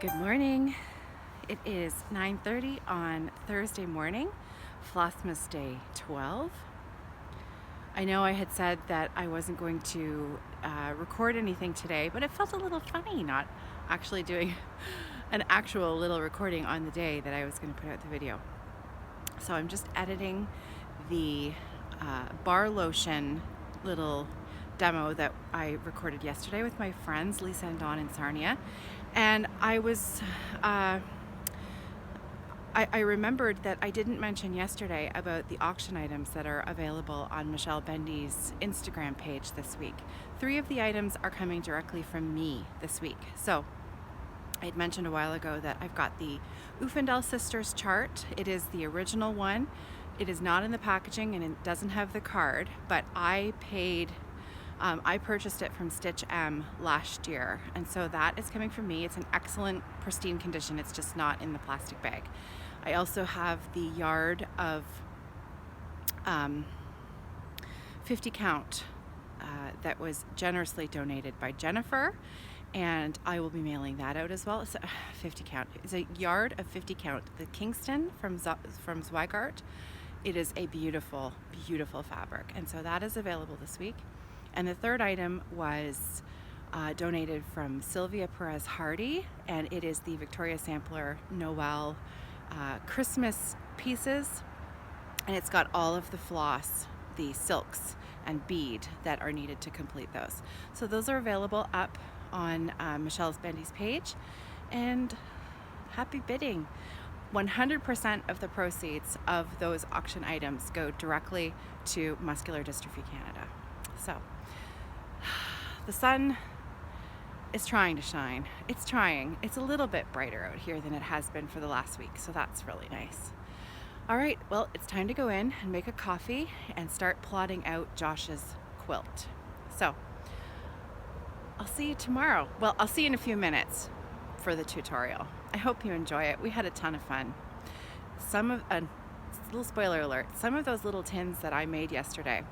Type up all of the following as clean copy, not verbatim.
Good morning. It is 9:30 on Thursday morning, Flossmas Day 12. I know I had said that I wasn't going to record anything today, but it felt a little funny not actually doing an actual little recording on the day that I was going to put out the video. So I'm just editing the bar lotion little demo that I recorded yesterday with my friends Lisa and Dawn in Sarnia. And I was, I remembered that I didn't mention yesterday about the auction items that are available on Michelle Bendy's Instagram page this week. 3 of the items are coming directly from me this week. So I had mentioned a while ago that I've got the Ufendel Sisters chart. It is the original one. It is not in the packaging and it doesn't have the card, but I purchased it from Stitch M last year, and so that is coming from me. It's in excellent, pristine condition. It's just not in the plastic bag. I also have the yard of 50 count that was generously donated by Jennifer, and I will be mailing that out as well. It's 50 count. It's a yard of 50 count. The Kingston from Zweigart. It is a beautiful, beautiful fabric, and so that is available this week. And the third item was donated from Sylvia Perez Hardy, and it is the Victoria Sampler Noel Christmas pieces, and it's got all of the floss, the silks and bead that are needed to complete those. So those are available up on Michelle's Bendy's page, and happy bidding. 100% of the proceeds of those auction items go directly to Muscular Dystrophy Canada. So the sun is trying to shine. It's trying. It's a little bit brighter out here than it has been for the last week, so that's really nice. All right, well, it's time to go in and make a coffee and start plotting out Josh's quilt. So I'll see you tomorrow. Well, I'll see you in a few minutes for the tutorial. I hope you enjoy it. We had a ton of fun. Little spoiler alert, some of those little tins that I made yesterday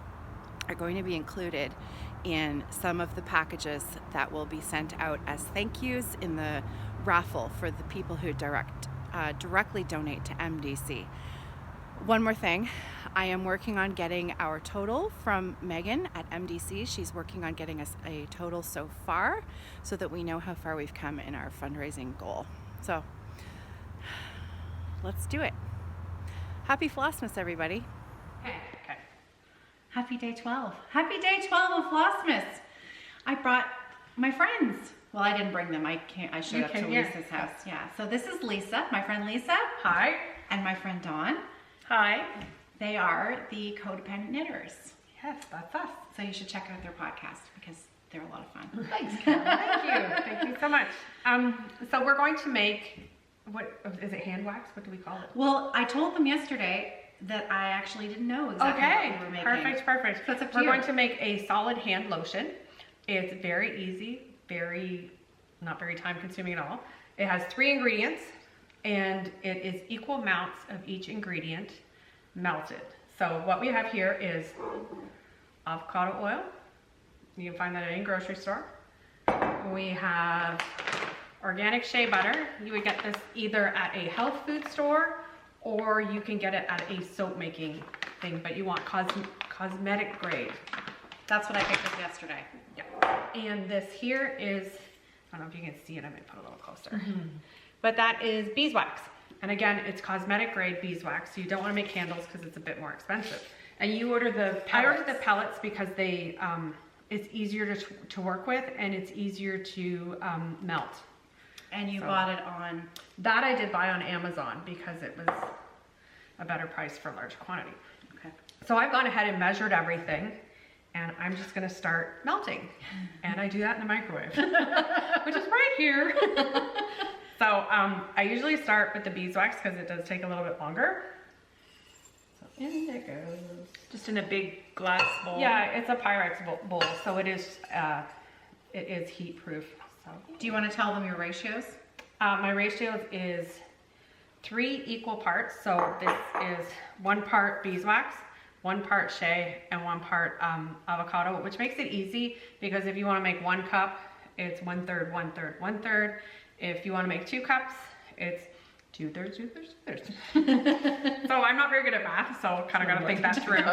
are going to be included in some of the packages that will be sent out as thank yous in the raffle for the people who directly donate to MDC. One more thing, I am working on getting our total from Megan at MDC. She's working on getting us a total so far so that we know how far we've come in our fundraising goal. So let's do it. Happy Flossmas, everybody. Okay. Happy day 12. Happy day 12 of Flossmas. I brought my friends. Well, I didn't bring them. I showed up to Lisa's house. Yeah. So this is Lisa, my friend Lisa. Hi. And my friend Dawn. Hi. They are the Codependent knitters. Yes, that's us. So you should check out their podcast because they're a lot of fun. Thanks, Karen. Thank you. Thank you so much. So we're going to make, what is it, hand wax? What do we call it? Well, I told them yesterday that I actually didn't know exactly what we were making. Perfect. So it's up to we're you. going to make a solid hand lotion. It's very easy, not very time consuming at all. It has 3 ingredients and it is equal amounts of each ingredient melted. So what we have here is avocado oil. You can find that at any grocery store. We have organic shea butter. You would get this either at a health food store or you can get it at a soap making thing, but you want cosmetic grade. That's what I picked up yesterday. Yeah. And this here is, I don't know if you can see it, I might put a little closer. But that is beeswax. And again, it's cosmetic grade beeswax, so you don't want to make candles because it's a bit more expensive. And you order the pellets. I ordered the pellets because they, it's easier to work with and it's easier to melt. And you bought it on? That I did buy on Amazon because it was a better price for a large quantity. Okay. So I've gone ahead and measured everything and I'm just gonna start melting. And I do that in the microwave, which is right here. So I usually start with the beeswax because it does take a little bit longer. So in there goes. Just in a big glass bowl? Yeah, it's a Pyrex bowl, so it is heat proof. So. Do you want to tell them your ratios? My ratios is 3 equal parts. So this is 1 part beeswax, 1 part shea, and 1 part avocado, which makes it easy because if you want to make 1 cup, it's 1/3, 1/3, 1/3. If you want to make 2 cups, it's 2/3, 2/3, 2/3. So I'm not very good at math, so kind of got to think that through.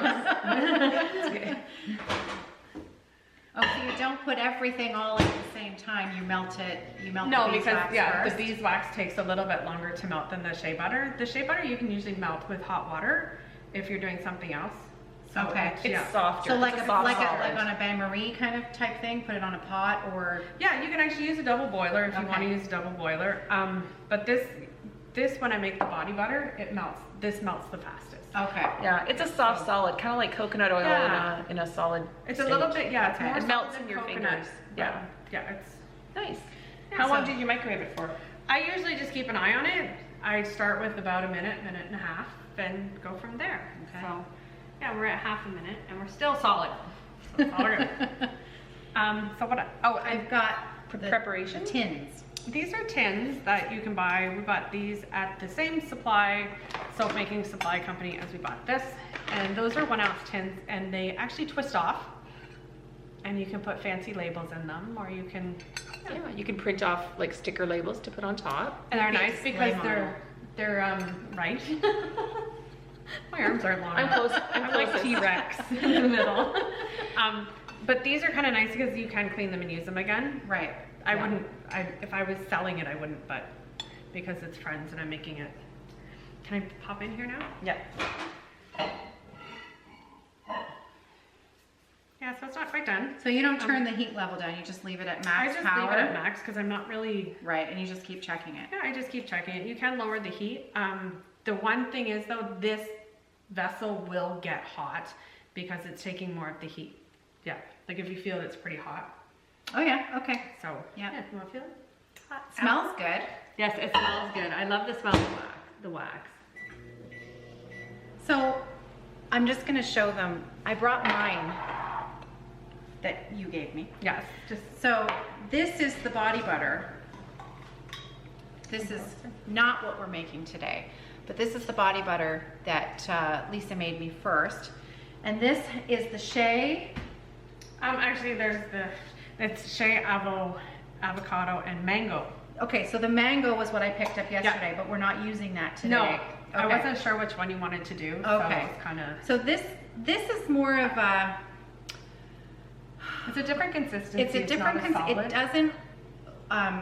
Oh, so you don't put everything all at the same time. You melt it. You melt No, the because beeswax first. the beeswax takes a little bit longer to melt than the shea butter. The shea butter you can usually melt with hot water if you're doing something else. So Okay. It's softer. So like It's a, soft like solid. on a bain-marie kind of type thing, put it on a pot or. yeah, you can actually use a double boiler if you want to use a double boiler. But this when I make the body butter, it melts. This melts the fastest. Okay. Yeah, it's a soft solid, kind of like coconut oil Yeah. in a solid It's a state. little bit, yeah, it's Okay. more It melts solid in than your coconut. fingers. Yeah. Yeah, it's. Nice. Yeah, How long so- did you microwave it for? I usually just keep an eye on it. I start with about a minute and a half, and go from there. Okay. So, yeah, we're at half a minute, and we're still solid. So it's all good. So what? I've got Preparation? tins. These are tins that you can buy. We bought these at the same soap making supply company as we bought this. And those are 1 ounce tins, and they actually twist off. And you can put fancy labels in them, or you can, Yeah, you can print off like sticker labels to put on top. and they're Be a nice because display they're right. My arms aren't long I'm enough. close. I'm like closest. T-Rex in the middle. But these are kind of nice because you can clean them and use them again. Right. I Yeah. wouldn't, if I was selling it, I wouldn't, but because it's friends and I'm making it. Can I pop in here now? Yeah. Yeah, so it's not quite done. So you don't turn the heat level down. You just leave it at max I just power. leave it at max because I'm not really, Right, and you just keep checking it. yeah, I just keep checking it. You can lower the heat. The one thing is though, this vessel will get hot because it's taking more of the heat. Yeah, like if you feel it's pretty hot. Oh yeah. Okay. So, Yeah. you want to feel it? Hot. Smells good. Yes, it smells good. I love the smell of the wax. So I'm just gonna show them. I brought mine that you gave me. Yes, just So this is the body butter. This is not what we're making today, but this is the body butter that Lisa made me first. And this is the shea. actually it's shea, avocado, and mango. Okay, so the mango was what I picked up yesterday, but we're not using that today. No, Okay. I wasn't sure which one you wanted to do. Okay. So it's kind of. So this is more of a. It's a different consistency. It's a different. It's not a solid. It doesn't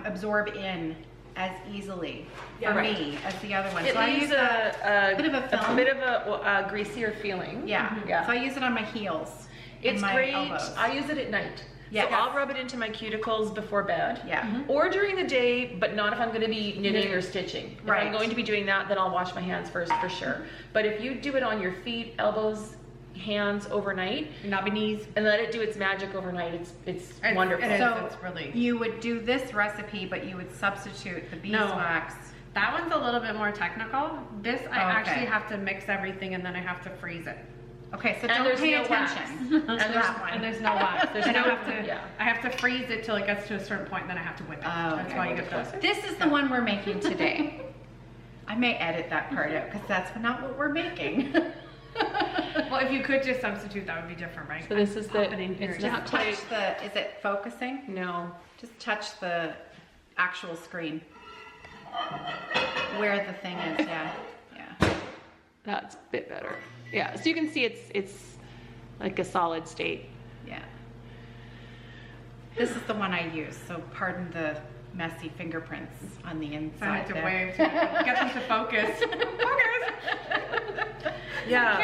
absorb in as easily Yeah, for right. me as the other one. It So I leaves use a bit of a film. bit of a greasier feeling. Yeah. Yeah. So I use it on my heels. and It's my great. elbows. I use it at night. Yes. So I'll rub it into my cuticles before bed. Yeah. Or during the day, but not if I'm going to be knitting or stitching. If Right. I'm going to be doing that, then I'll wash my hands first for sure. But if you do it on your feet, elbows, hands overnight, Knobby knees. and let it do its magic overnight, it's wonderful. it is. So It's really- you would do this recipe, but you would substitute the No. beeswax. That one's a little bit more technical. This I Okay. actually have to mix everything and then I have to freeze it. Okay, so And don't there's pay no wax. attention to And there's- that one. And there's no wax. There's And no- I have to, yeah. I have to freeze it till it gets to a certain point and then I have to whip it. Oh, That's okay. why you get the. This is the one we're making today. I may edit that part out because that's not what we're making. Well, if you could just substitute, that would be different, right? So this is the, Pop it in here. it's Just not touch quite, the, is it focusing? no. Just touch the actual screen. Where the thing is, yeah. Yeah. That's a bit better. Yeah, so you can see it's like a solid state. Yeah. This is the one I use, so pardon the messy fingerprints on the I inside have to there. wave to get them to focus. Focus! Yeah.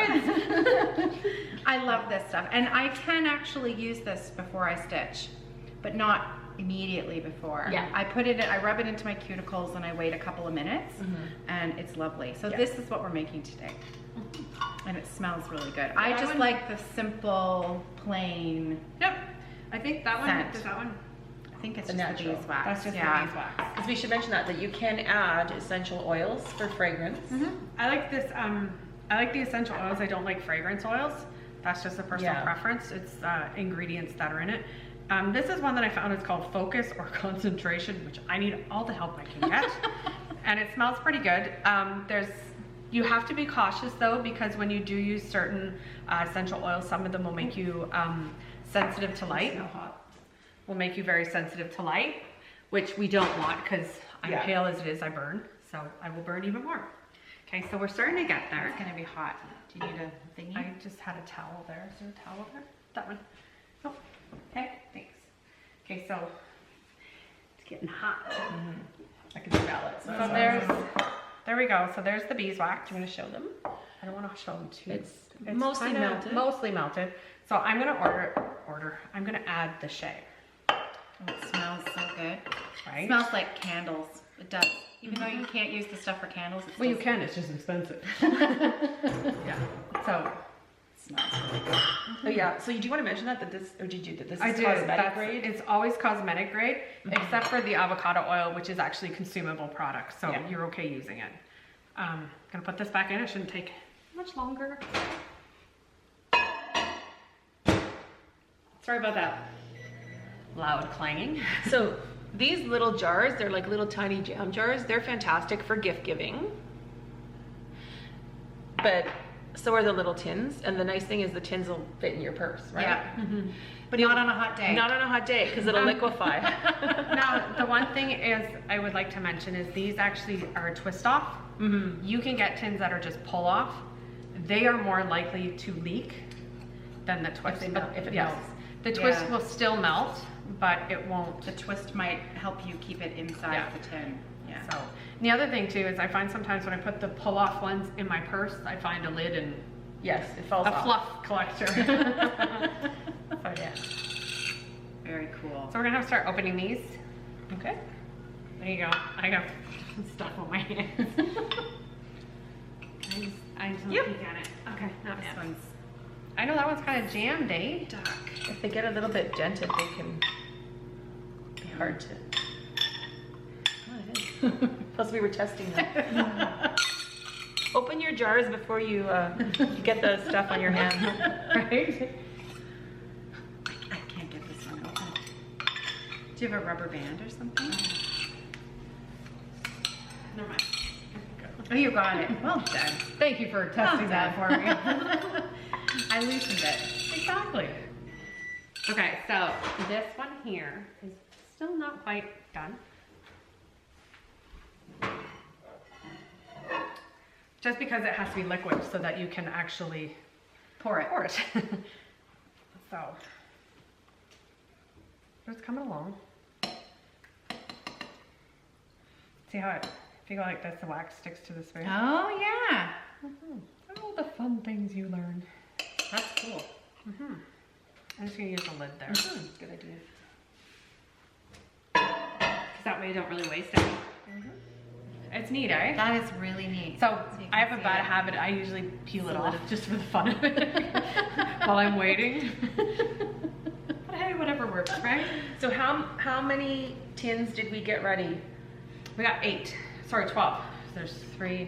I love this stuff, and I can actually use this before I stitch, but not immediately before. Yeah. I put it in, I rub it into my cuticles and I wait a couple of minutes, and it's lovely. So Yeah. this is what we're making today, and it smells really good. I I just would- like the simple, plain. Yep. I think that one, Scent. does that one? I think it's The just natural. the beeswax. That's just yeah. the beeswax. Because we should mention that you can add essential oils for fragrance. I like this, I like the essential oils. I don't like fragrance oils. That's just a personal Yeah. preference. It's ingredients that are in it. This is one that I found. It's called Focus or Concentration, which I need all the help I can get. And it smells pretty good. You have to be cautious though, because when you do use certain essential oils, some of them will make you sensitive to light. Will make you very sensitive to light, which we don't want, because I'm Yeah. pale as it is, I burn. So I will burn even more. Okay, so we're starting to get there. It's gonna be hot. Do you need a thingy? I just had a towel there. Is there a towel there? That one. Oh, okay, thanks. Okay, so it's getting hot. I can smell it. So there we go. So there's the beeswax. I'm gonna show them. I don't want to show them too. It's mostly kinda melted. Mostly melted. So I'm gonna I'm gonna add the shea. Oh, it smells so good. Right? It smells like candles. It does. Even though you can't use the stuff for candles, it Well, you still can. It's just expensive. Yeah. So smells really good. Oh yeah. So you do want to mention that this, or did you that this I is do. cosmetic grade? It's always cosmetic grade, except for the avocado oil, which is actually a consumable product. So Yeah. you're okay using it. Gonna put this back in. It shouldn't take much longer. Sorry about that loud clanging. So these little jars, they're like little tiny jam jars. They're fantastic for gift giving. But so are the little tins. And the nice thing is the tins will fit in your purse, right? Yeah. But not on a hot day. Not on a hot day because it'll liquefy. Now, the one thing is I would like to mention is these actually are a twist off. You can get tins that are just pull off. They are more likely to leak than the twist. If it Yes. melts. The twist Yeah. will still melt, but it won't. The twist might help you keep it inside Yeah. the tin. Yeah. So, and the other thing too is I find sometimes when I put the pull off ones in my purse, I find a lid and Yes, it falls a off. fluff collector. So yeah. Very cool. So we're gonna have to start opening these. Okay. There you go. I got stuff on my hands. I just Yep. peek at it. Okay, not This bad. one's I know that one's kind of jammed, eh? stuck. If they get a little bit dented, they can be hard to. Oh, it is. Plus, we were testing them. Open your jars before you get the stuff on your hands. Right? I can't get this one open. Do you have a rubber band or something? Never mind. Oh, you got it. Well done. Thank you for testing that for me. I loosened it. Exactly. Okay, so this one here is still not quite done. Just because it has to be liquid so that you can actually Pour it. pour it. So, it's coming along. See how it, if you go like this, the wax sticks to the spoon. Oh, yeah. Oh, the fun things you learn. That's cool. I'm just gonna use the lid there. Good idea. Because that way you don't really waste it. It's neat, eh? That is really neat. So you I can have a see bad it. habit. I usually peel it off just for the fun of it while I'm waiting. But hey, whatever works, right? So how many tins did we get ready? We got 8. Sorry, 12. There's 3,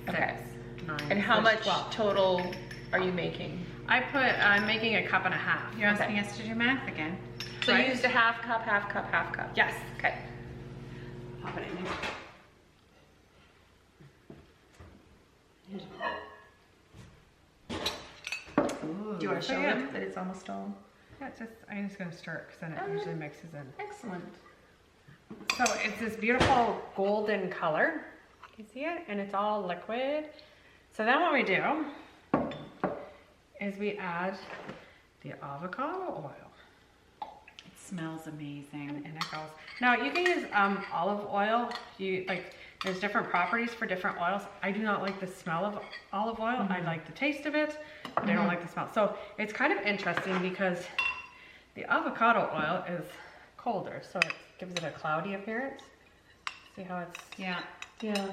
6, Okay. 9. And how there's much 12. total are you making? I'm making a cup and a half. You're asking us to do math again. So Right. you used a half cup, half cup, half cup. Yes. Okay. Pop it in there. Do you want to show yeah. them that it's almost all? Yeah, I'm just gonna stir it because then it Oh, usually yeah. mixes in. Excellent. So it's this beautiful golden color. You see it? And it's all liquid. So then what we do is we add the avocado oil. It smells amazing. And it goes. Now you can use olive oil. There's different properties for different oils. I do not like the smell of olive oil. I like the taste of it, but I don't like the smell. So it's kind of interesting because the avocado oil is colder, so it gives it a cloudy appearance. See how it's, Yeah. yeah.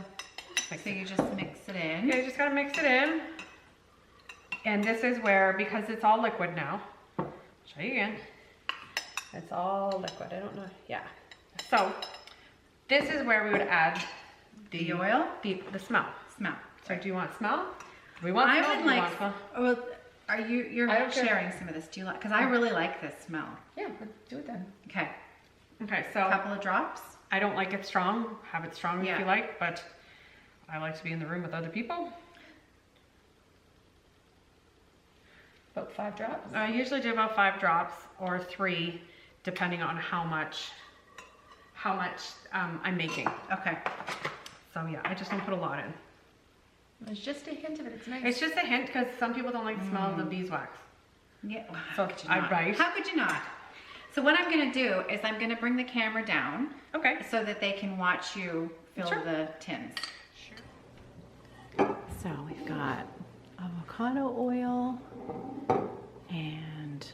So you just mix it in. Yeah, you just gotta mix it in. And this is where, because it's all liquid now, show you again. It's all liquid, I don't know, yeah. So this is where we would add The oil? the smell. Smell. So do you want smell? We want I smell. would Do you like. want smell? Well, are you're I don't care. sharing some of this? Do you like? Because I really like this smell. Yeah, let's do it then. Okay. Okay, A so couple of drops. I don't like it strong. Have it strong if Yeah. you like, but I like to be in the room with other people. About 5 drops. I usually do about 5 drops or 3, depending on how how much I'm making. Okay. So yeah, I just don't put a lot in. There's just a hint of it. It's nice. It's just a hint because some people don't like the smell of the beeswax. Yeah. So right. How could you not? So what I'm gonna do is I'm gonna bring the camera down Okay. so that they can watch you fill Sure. the tins. Sure. So we've got avocado oil and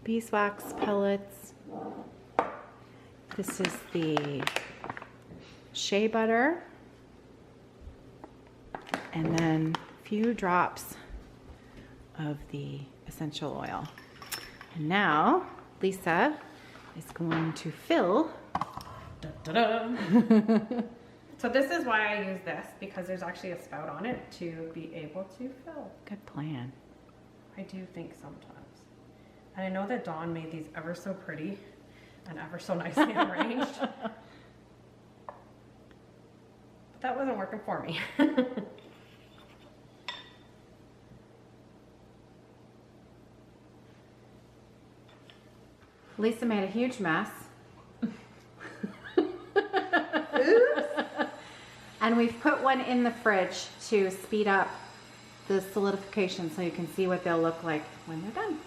beeswax pellets. This is the shea butter. And then a few drops of the essential oil. And now Lisa is going to fill. So this is why I use this, because there's actually a spout on it to be able to fill. Good plan. I do think sometimes. And I know that Dawn made these ever so pretty and ever so nicely arranged. But that wasn't working for me. Lisa made a huge mess. And we've put one in the fridge to speed up the solidification so you can see what they'll look like when they're done.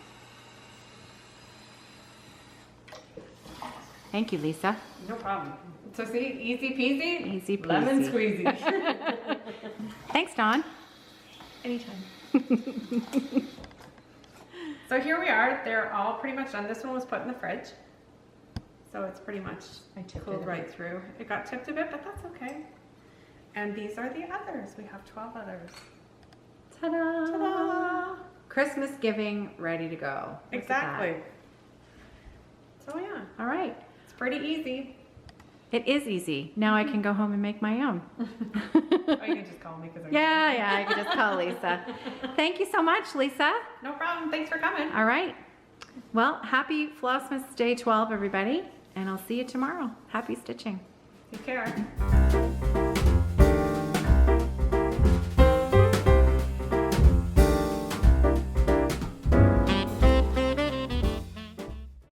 Thank you, Lisa. No problem. So see, easy peasy, Easy peasy. lemon squeezy. Thanks, Dawn. Anytime. So here we are. They're all pretty much done. This one was put in the fridge. So it's pretty much cooled right through. It got tipped a bit, but that's okay. And these are the others. We have 12 others. Ta-da! Ta-da! Christmas giving ready to go. Look at Exactly. So yeah, that. All right. it's pretty easy. It is easy. Now I can go home and make my own. Or you can just call me because Yeah, I can just call Lisa. Thank you so much, Lisa. No problem. Thanks for coming. All right. Well, happy Flossmas Day 12, everybody. And I'll see you tomorrow. Happy stitching. Take care.